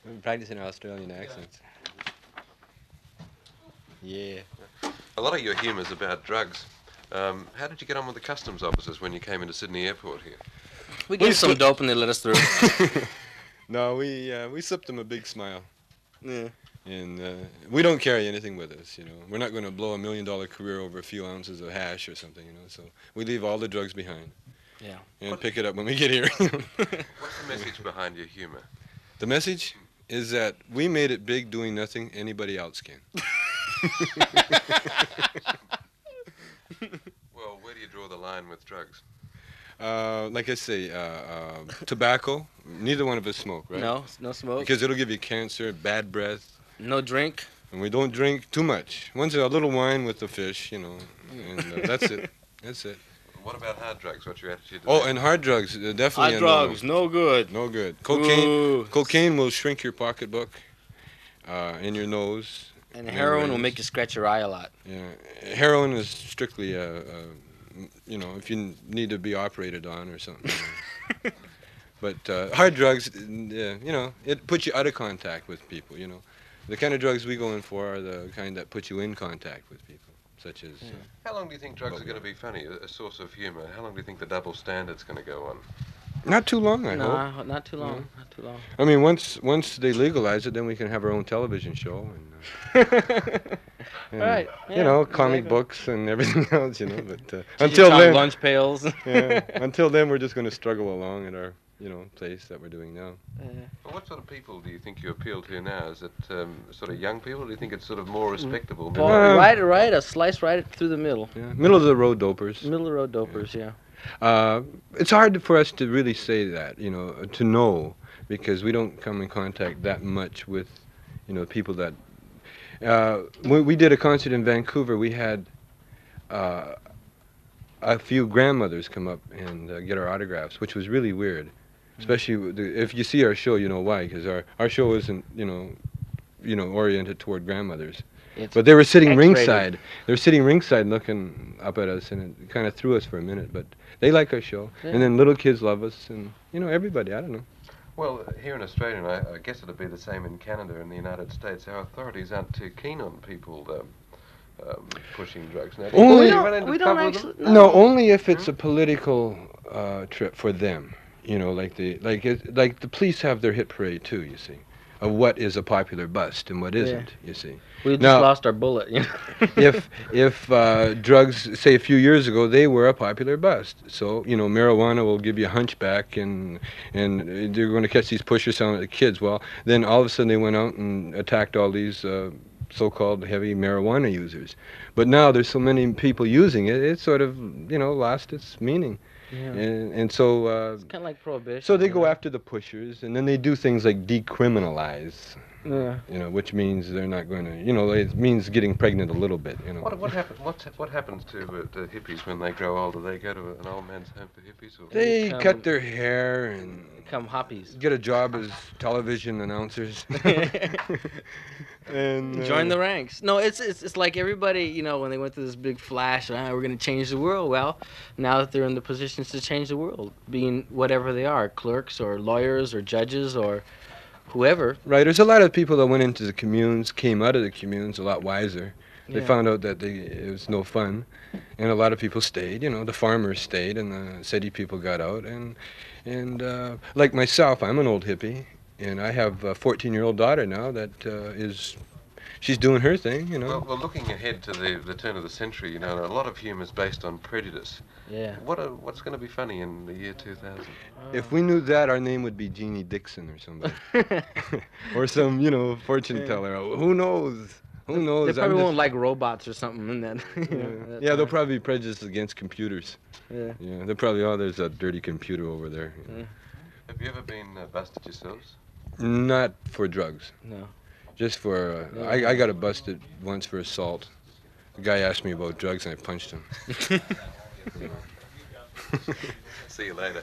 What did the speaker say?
I'm practicing our Australian accents. Yeah. A lot of your humour's about drugs. How did you get on with the customs officers when you came into Sydney Airport here? We gave some dope and they let us through. No, we slipped them a big smile. Yeah. And we don't carry anything with us, you know. We're not going to blow $1 million career over a few ounces of hash or something, you know. So we leave all the drugs behind. Yeah. And pick it up when we get here. What's the message behind your humour? The message is that we made it big doing nothing anybody else can. Well, where do you draw the line with drugs? Like I say, tobacco, neither one of us smoke, right? No smoke. Because it'll give you cancer, bad breath. No drink. And we don't drink too much. Once a little wine with the fish, you know, and that's it. That's it. What about hard drugs? What's your attitude to Oh, that? and hard drugs, definitely. Hard drugs, no good. No good. Ooh. Cocaine will shrink your pocketbook, and your nose. And heroin will make you scratch your eye a lot. Yeah, heroin is strictly, you know, if you need to be operated on or something. But hard drugs, you know, it puts you out of contact with people. You know, the kind of drugs we go in for are the kind that put you in contact with people, such as. How long do you think drugs are going to be funny, a source of humour? How long do you think the double standard's going to go on? Not too long, I hope. No, not too long. Not too long. I mean, once they legalize it, then we can have our own television show and, and Right. you Yeah, know, comic exactly. books and everything else, you know. But Until until then, lunch pails. yeah, until then, we're just going to struggle along at our, you know, place that we're doing now. Well, what sort of people do you think you appeal to now? Is it sort of young people? Or do you think it's sort of more respectable? Well, right, a slice right through the middle. Yeah, middle of the road dopers. Middle of the road dopers, yeah. It's hard for us to really say that, you know, to know, because we don't come in contact that much with, you know, people that. When we did a concert in Vancouver, we had a few grandmothers come up and get our autographs, which was really weird. Especially if you see our show, you know why, because our show isn't, you know, oriented toward grandmothers. But they were sitting X-rated. ringside. They were sitting ringside looking up at us, and it kind of threw us for a minute. But they like our show. Yeah. And then little kids love us, and, you know, everybody, I don't know. Well, here in Australia, and I guess it'll be the same in Canada and the United States, our authorities aren't too keen on people pushing drugs. Now, Only- We don't actually. No, only if it's a political trip for them. You know, like the police have their hit parade too. You see, of what is a popular bust and what isn't. You see. We just Now- lost our bullet, you know. if drugs, say a few years ago, they were a popular bust. So, you know, marijuana will give you a hunchback, and they're going to catch these pushers selling it to kids. Well, then all of a sudden they went out and attacked all these so-called heavy marijuana users. But now there's so many people using it, it's sort of, you know, lost its meaning. Yeah. And so It's kind of like prohibition. so they you go know? after the pushers, and then they do things like decriminalize. Yeah. You know, which means they're not going to, you know, it means getting pregnant a little bit, you know. What happens to hippies when they grow older? They go to an old man's home for hippies, or They Become- cut their hair and Become hoppies. get a job as television announcers. And Join the ranks. No, it's like everybody, you know, when they went through this big flash, we're going to change the world. Well, now that they're in the positions to change the world, being whatever they are, clerks or lawyers or judges or whoever. right. There's a lot of people that went into the communes, came out of the communes a lot wiser. They Yeah. found out that it was no fun, and a lot of people stayed. You know, the farmers stayed, and the city people got out. And like myself, I'm an old hippie, and I have a 14-year-old daughter now that she's doing her thing. You know. well, looking ahead to the turn of the century, you know, a lot of humour is based on prejudice. Yeah. What's going to be funny in the year 2000? If we knew that, our name would be Jeannie Dixon or somebody, or some, you know, fortune teller. Who knows? Who knows? They probably I'm won't like robots or something in that. Yeah, they'll probably be prejudiced against computers. Yeah. Yeah, they're probably, oh, there's a dirty computer over there. You know. Have you ever been busted yourselves? Not for drugs. No. Just for, I got busted once for assault. The guy asked me about drugs and I punched him. See you later.